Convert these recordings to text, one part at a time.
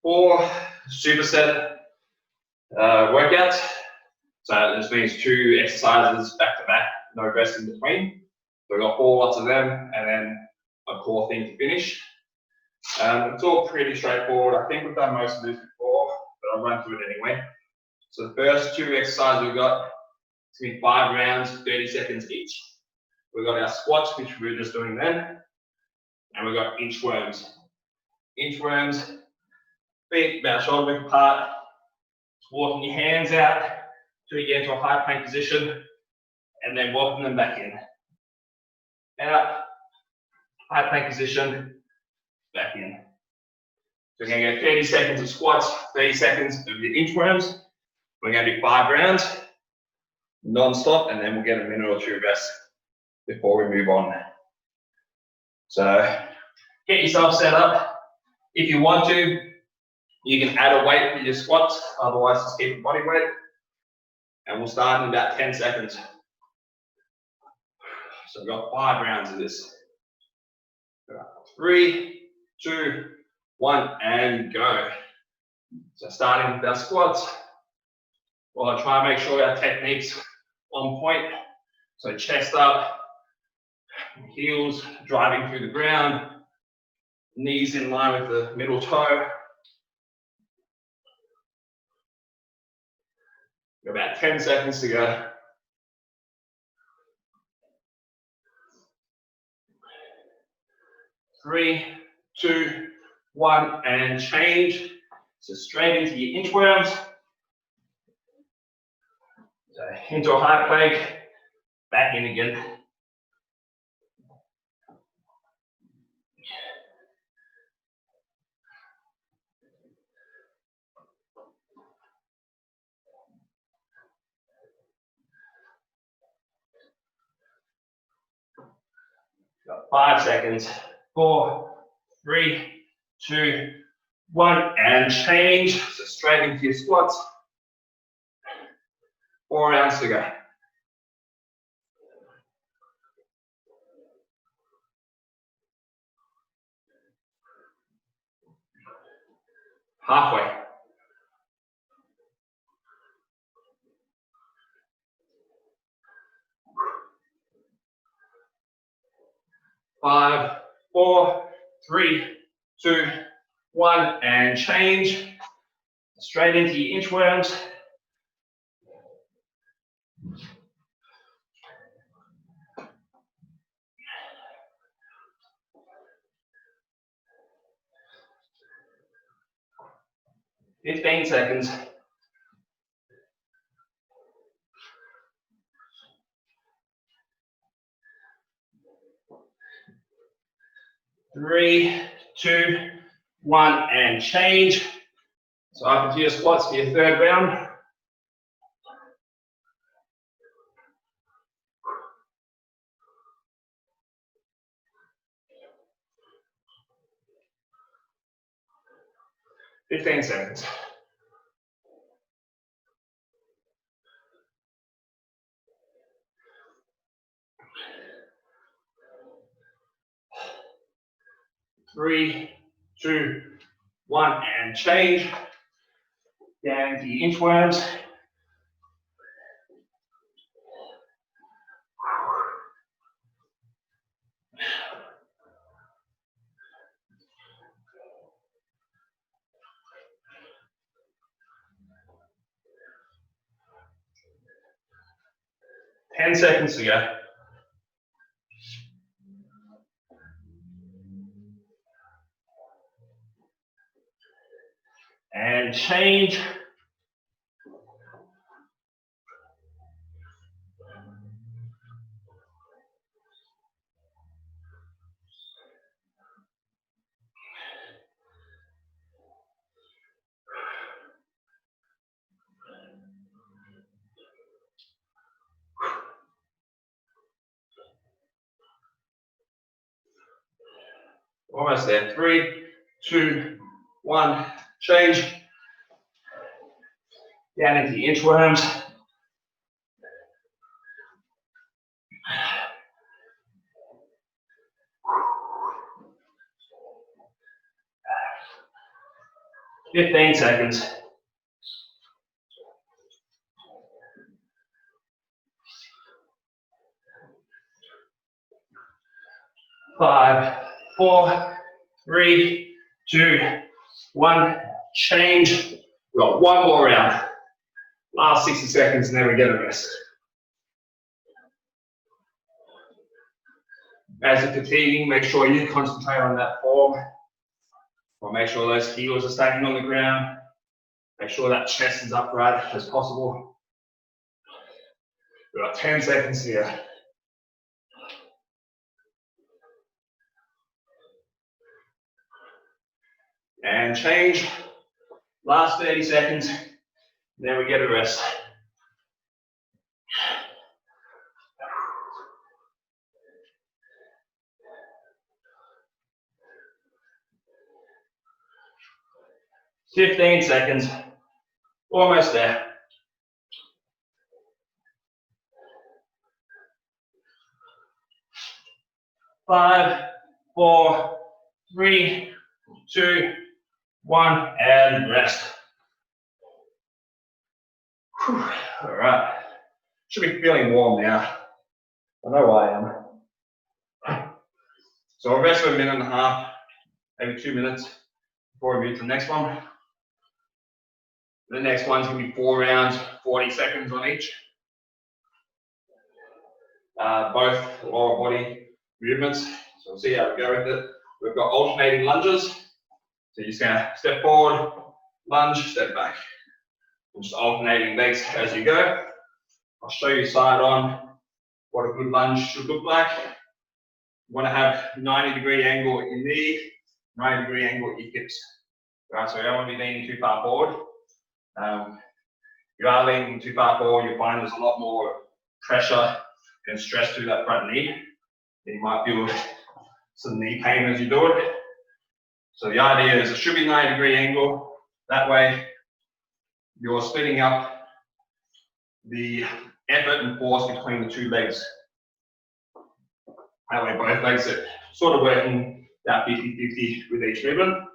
4 superset workouts. So this means 2 exercises back to back, no rest in between. So we've got 4 lots of them, and then a core thing to finish. It's all pretty straightforward. I think we've done most of this before, but I'll run through it anyway. So the first 2 exercises we've got, it's going to be 5 rounds, 30 seconds each. We've got our squats, which we were just doing then, and we've got inchworms. Inchworms, feet about shoulder width apart, just walking your hands out till you get into a high plank position, and then walking them back in. Out, high plank position, back in. So we're going to go 30 seconds of squats, 30 seconds of your inchworms. We're going to do 5 rounds, non-stop, and then we'll get a minute or 2 rest before we move on. So get yourself set up. If you want to, you can add a weight for your squats, otherwise just keep a body weight. And we'll start in about 10 seconds. So we've got 5 rounds of this. 3, 2, 1, and go. So starting with our squats, we'll try and make sure our technique's on point. So chest up, heels driving through the ground, knees in line with the middle toe. About 10 seconds to go. 3, 2, 1, and change. So straight into your inchworms. So into a high plank, back in again. Got 5 seconds. 4, 3, 2, 1, and change. So straight into your squats. 4 rounds to go. Halfway. 5, 4, 3, 2, 1, and change. Straight into your inchworms. "15 seconds. 3, 2, 1, and change. So up into your squats for your 3rd round. "15 seconds. 3, 2, 1, and change. Down to your inchworms. "10 seconds to go. And change. Almost there. 3, 2, 1, change. Down into the inchworms. 15 seconds. Five, four, three, two, one. Change. We've got one more round. Last 60 seconds, and then we get a rest. As you're fatiguing, make sure you concentrate on that form. Or make sure those heels are staying on the ground. Make sure that chest is upright as possible. We've got 10 seconds here. And change. Last 30 seconds. Then we get a rest. "15 seconds. Almost there. Five, four, three, two, one, and rest. Whew. All right. Should be feeling warm now. I know I am. So I'll rest for a minute and a half, maybe 2 minutes before we move to the next one. The next one's going to be 4 rounds, 40 seconds on each. Both lower body movements. So we'll see how we go with it. We've got alternating lunges. So you're just going to step forward, lunge, step back. And just alternating legs as you go. I'll show you side on what a good lunge should look like. You want to have 90-degree angle at your knee, 90-degree angle at your hips. Right, so you don't want to be leaning too far forward. You are leaning too far forward, you'll find there's a lot more pressure and stress through that front knee. You might feel some knee pain as you do it. So the idea is it should be 90-degree angle. That way you're splitting up the effort and force between the two legs. That way both legs are sort of working about 50-50 with each movement.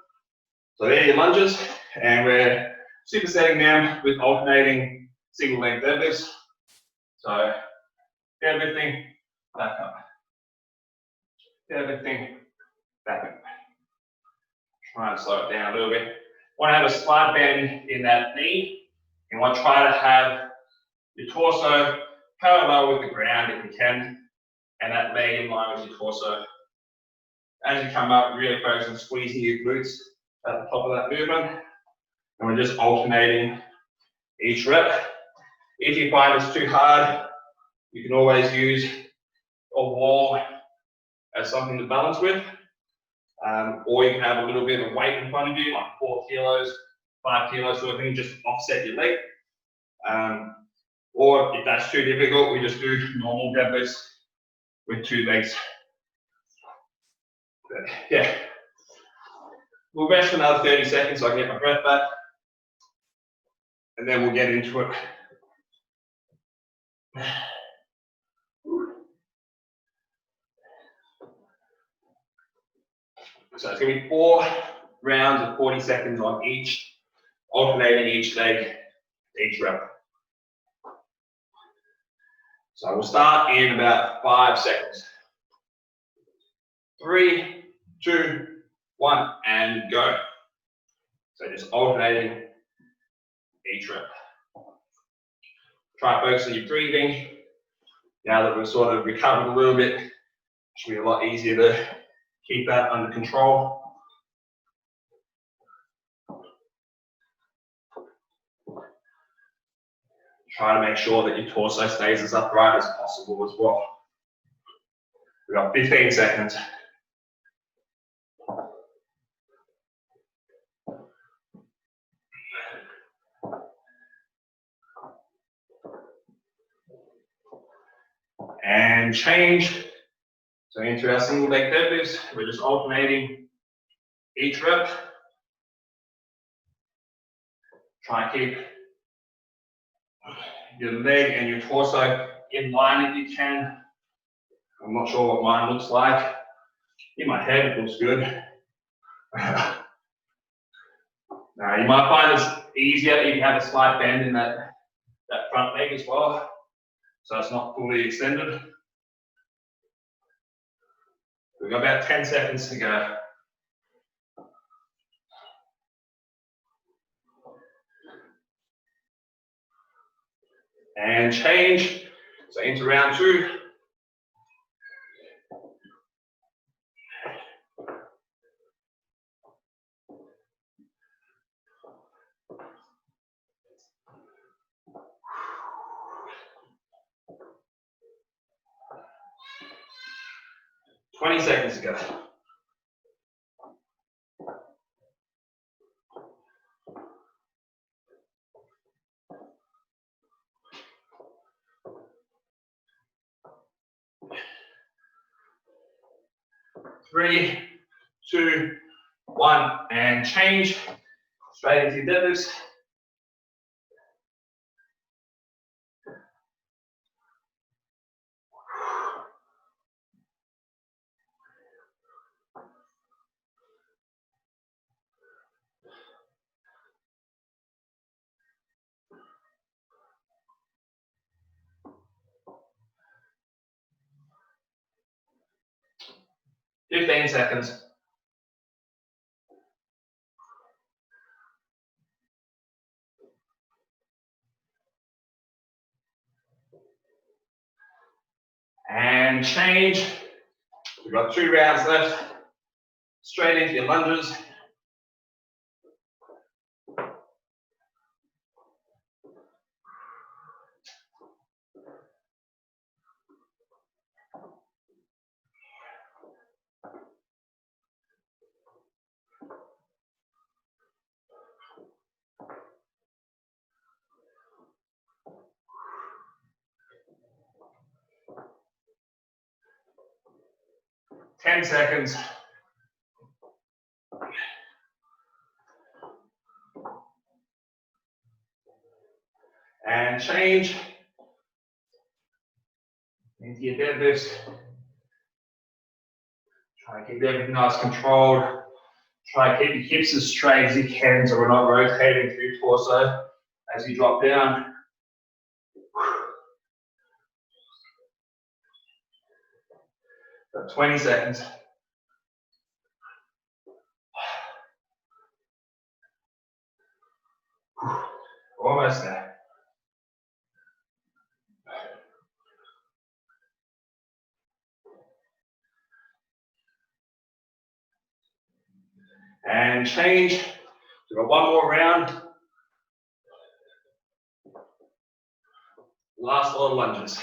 So there are your lunges, and we're supersetting them with alternating single leg deadlifts. So deadlifting, back up. Deadlifting, back up. Try and slow it down a little bit. Want to have a slight bend in that knee. You want to try to have your torso parallel with the ground if you can, and that leg in line with your torso. As you come up, really focus on squeezing your glutes at the top of that movement. And we're just alternating each rep. If you find it's too hard, you can always use a wall as something to balance with. Or you can have a little bit of weight in front of you, like 4 kilos, 5 kilos sort of thing, just to offset your leg. Or if that's too difficult, we just do normal deadlifts with 2 legs. But yeah. We'll rest for another 30 seconds so I can get my breath back. And then we'll get into it. So it's going to be 4 rounds of 40 seconds on each, alternating each leg, each rep. So we'll start in about 5 seconds. 3, 2, 1, and go. So just alternating each rep. Try to focus on your breathing. Now that we've sort of recovered a little bit, it should be a lot easier to keep that under control. Try to make sure that your torso stays as upright as possible as well. We've got 15 seconds. And change. So into our single leg deadlifts, we're just alternating each rep. Try and keep your leg and your torso in line if you can. I'm not sure what mine looks like. In my head, it looks good. Now you might find it's easier if you have a slight bend in that front leg as well, so it's not fully extended. We've got about 10 seconds to go. And change, so into round 2. Seconds to go. Three, 2, 1, and change. Straight into your deadlifts. Fifteen seconds. And change. We've got 2 rounds left. Straight into your lunges. Ten seconds. And change into your deadlifts. Try to keep everything nice controlled. Try to keep your hips as straight as you can so we're not rotating through your torso as you drop down. Got 20 seconds. Almost there. And change. We've got 1 more round. Last lot of lunges.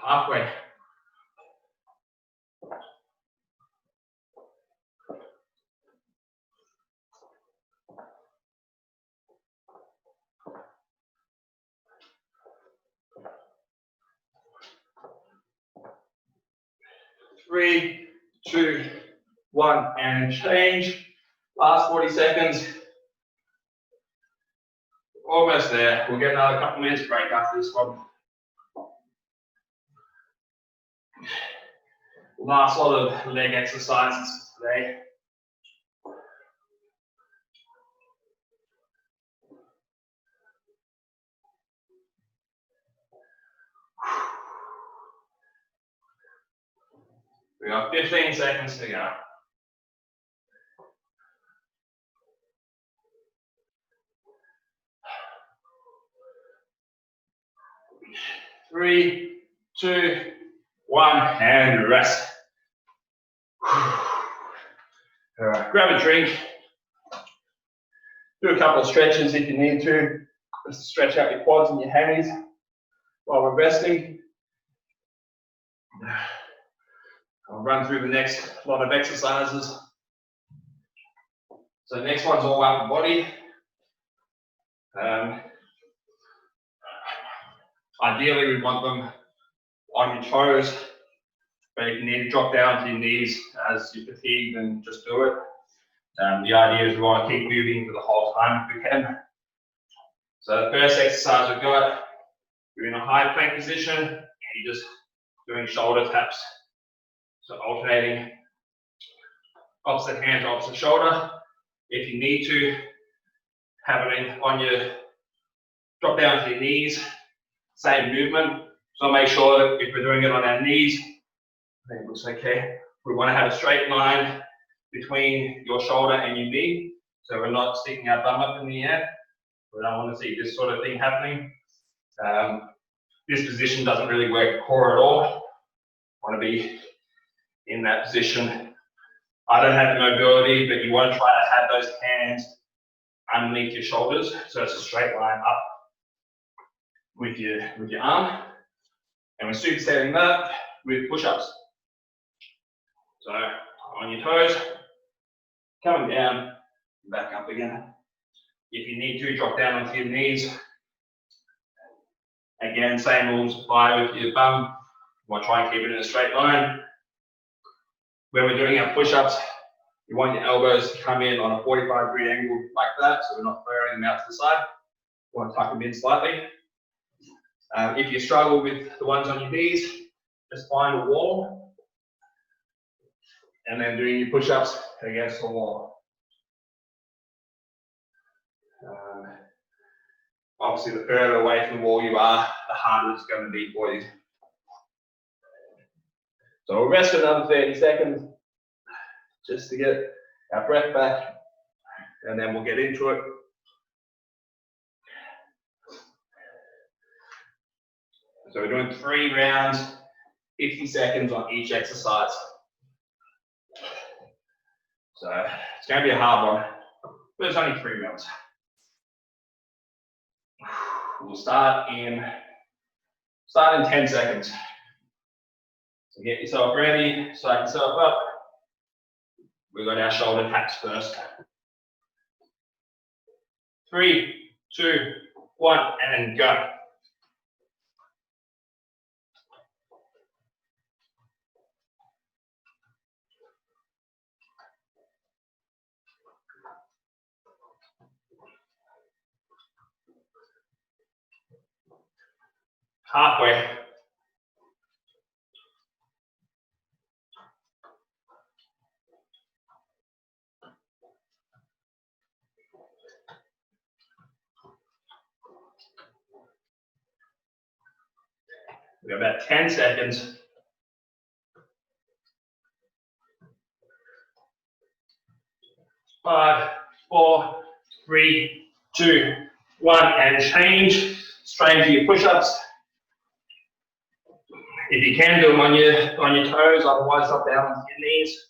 Halfway. Three, 2, 1, and change. Last 40 seconds. Almost there. We'll get another couple minutes break after this one. Last lot of leg exercises today. We got 15 seconds to go. Three, 2, 1, and rest. All right, grab a drink. Do a couple of stretches if you need to, just to stretch out your quads and your hammies while we're resting. I'll run through the next lot of exercises. So the next one's all upper body. Ideally, we want them on your toes, but if you need to drop down to your knees as you fatigue, then just do it. The idea is we want to keep moving for the whole time if we can. So the first exercise we've got, you're in a high plank position and you're just doing shoulder taps. So alternating opposite hand to opposite shoulder. If you need to, have it on your, drop down to your knees, same movement. So make sure that if we're doing it on our knees, I think it looks okay. We want to have a straight line between your shoulder and your knee. So we're not sticking our bum up in the air. We don't want to see this sort of thing happening. This position doesn't really work core at all. Want to be in that position. I don't have the mobility, but you want to try to have those hands underneath your shoulders, so it's a straight line up with your arm. And we're supersetting that with push-ups. So on your toes, coming down, back up again. If you need to, drop down onto your knees. Again, same rules apply with your bum. You want to try and keep it in a straight line. When we're doing our push-ups, you want your elbows to come in on a 45-degree angle like that, so we're not flaring them out to the side. You want to tuck them in slightly. If you struggle with the ones on your knees, just find a wall and then doing your push-ups against the wall. Obviously, the further away from the wall you are, the harder it's going to be for you. So we'll rest for another 30 seconds just to get our breath back, and then we'll get into it. So we're doing 3 rounds, 50 seconds on each exercise. So it's going to be a hard one, but it's only 3 rounds. We'll start in 10 seconds. So get yourself ready, psych yourself up. We've got our shoulder taps first. 3, 2, 1, and go. Halfway. We've got about 10 seconds. Five, 4, 3, 2, 1, and change. Straight into your push-ups. If you can, do them on your toes, otherwise drop down onto your knees.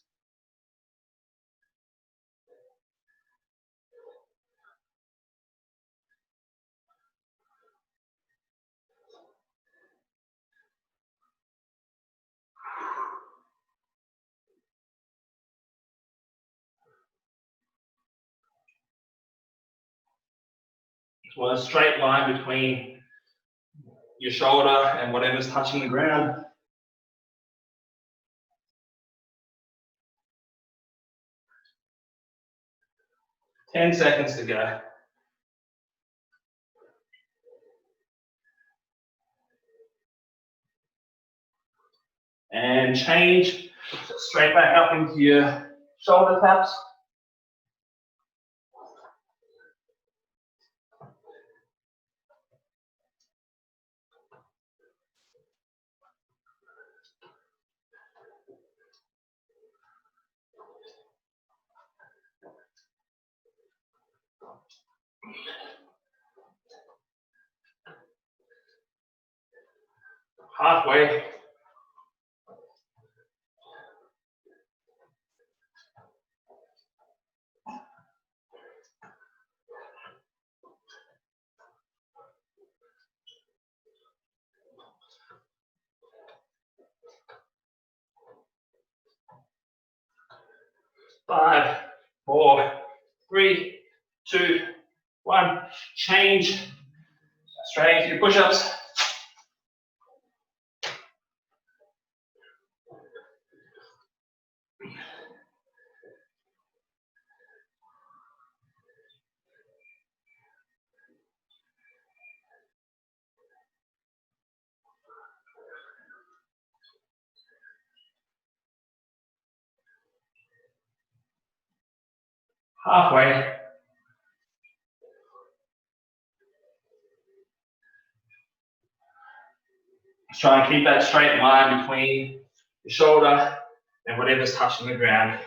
Just want a straight line between your shoulder and whatever's touching the ground. Ten seconds to go. And change straight back up into your shoulder taps. Halfway. Five, 4, 3, 2, 1. Change. Straight into your push-ups. Halfway. Just try and keep that straight line between your shoulder and whatever's touching the ground,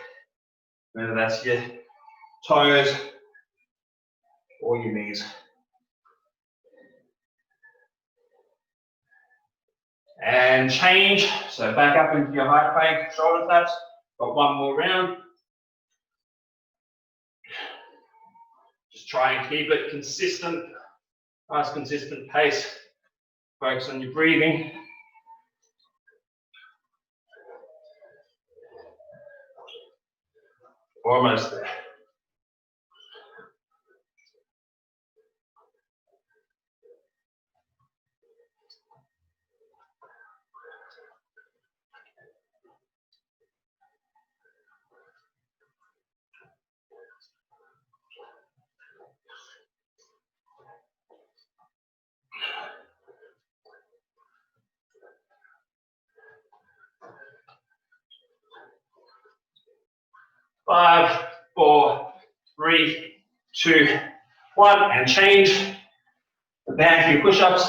whether that's your toes or your knees. And change, so back up into your high plank, shoulder taps. Got one more round. Just try and keep it consistent, nice consistent pace. Focus on your breathing. Almost there. Five, four, three, two, one, and change. Back to your push-ups.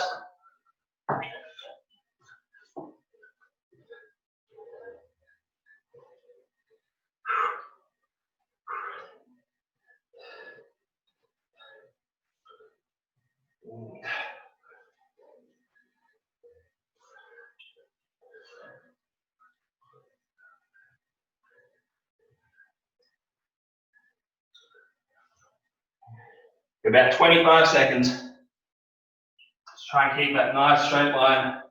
About 25 seconds. Just try and keep that nice straight line.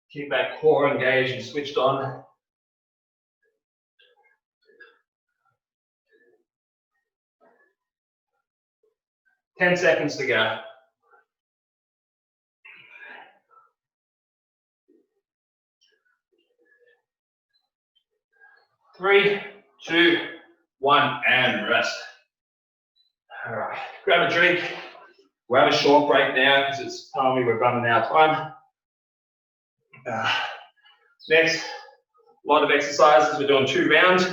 Keep that core engaged and switched on. Ten seconds to go. Three, two, one, and rest. All right, grab a drink. We'll have a short break now because it's telling me we're running out of time. Next, a lot of exercises. We're doing 2 rounds.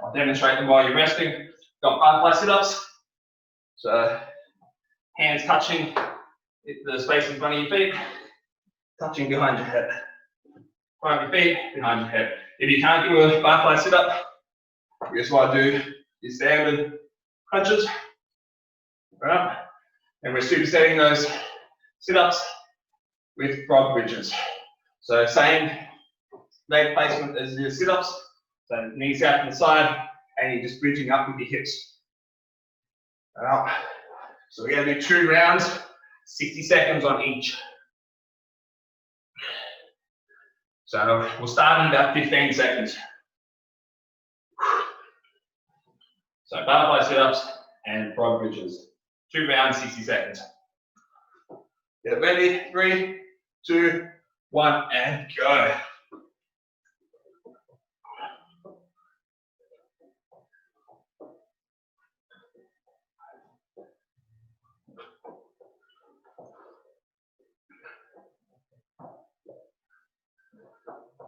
I'll demonstrate them while you're resting. Got butterfly sit-ups. So hands touching the space in front of your feet, touching behind your head. Front of your feet, behind your head. If you can't do a butterfly sit-up, here's what I do. You standard crunches. Right? And we're supersetting those sit-ups with frog bridges. So same leg placement as your sit-ups. So knees out to the side, and you're just bridging up with your hips. All right. So we're going to do 2 rounds, 60 seconds on each. So we'll start in about 15 seconds. So butterfly sit-ups and frog bridges. 2 rounds, 60 seconds. Get ready, 3, 2, 1, and go.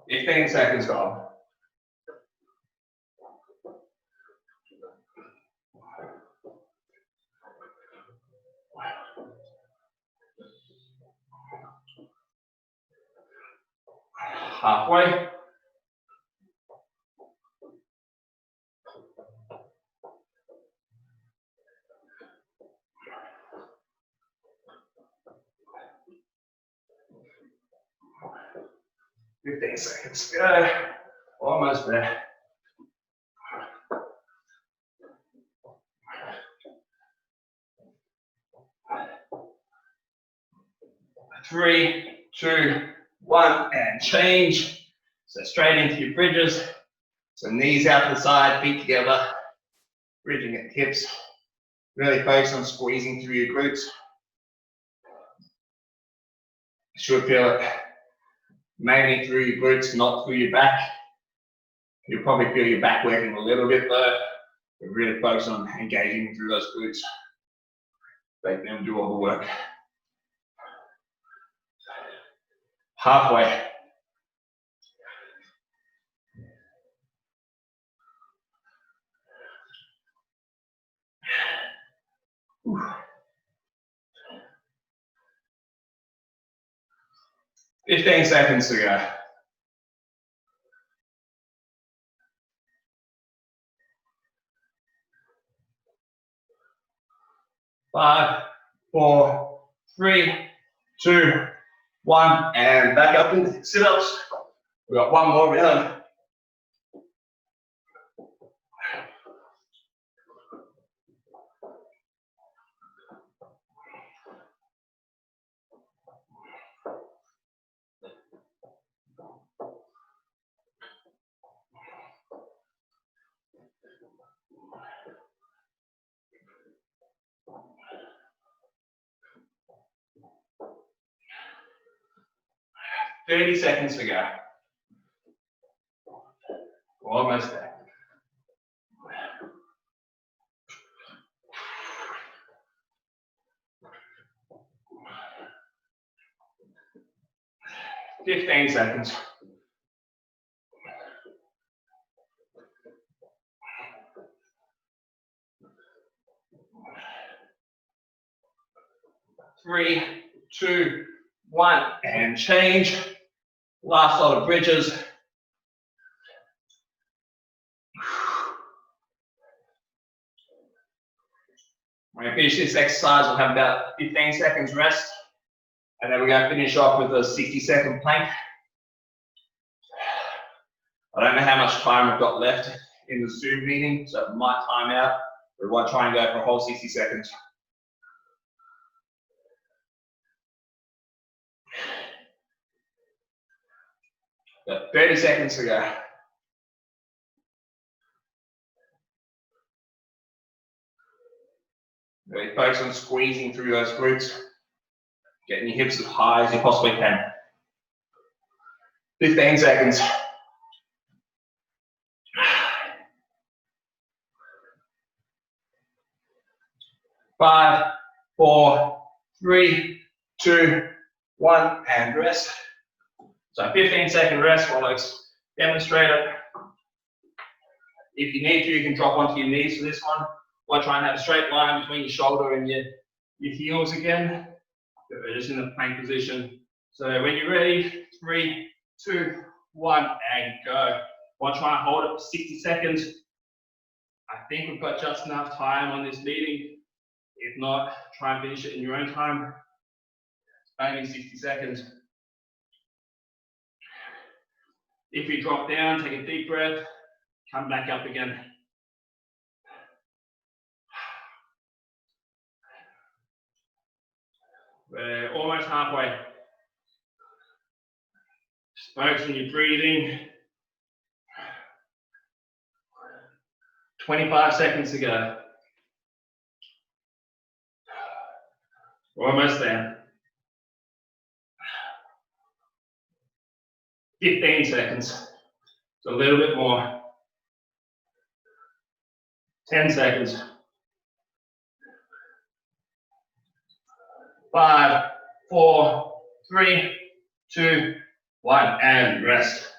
Fifteen seconds gone. Halfway. Fifteen seconds to go. Almost there. 3, 2, 1, and change. So straight into your bridges. So knees out to the side, feet together, bridging at the hips. Really focus on squeezing through your glutes. You should feel it mainly through your glutes, not through your back. You'll probably feel your back working a little bit though. But really focus on engaging through those glutes. Make them do all the work. Halfway. 15 seconds to go. 5, 4, 3, 2, 1, and back up into sit-ups. We've got one more round. Thirty seconds to go. Almost there. Fifteen seconds. 3, 2, 1, and change. Last lot of bridges. When we finish this exercise, we'll have about 15 seconds rest, and then we're going to finish off with a 60-second plank. I don't know how much time we've got left in the Zoom meeting, so it might time out, but we want to try and go for a whole 60 seconds. Got 30 seconds to go. Really focus on squeezing through those glutes, getting your hips as high as you possibly can. 15 seconds. 5, 4, 3, 2, 1, and rest. So 15-second rest while I demonstrate it. If you need to, you can drop onto your knees for this one. While trying to have a straight line between your shoulder and your heels again. We're just in the plank position. So when you're ready, 3, 2, 1, and go. While trying to hold it for 60 seconds. I think we've got just enough time on this meeting. If not, try and finish it in your own time. It's only 60 seconds. If you drop down, take a deep breath, come back up again. We're almost halfway. Just focus on your breathing. 25 seconds to go. We're almost there. 15 seconds. So a little bit more. 10 seconds. 5, 4, 3, 2, 1, and rest.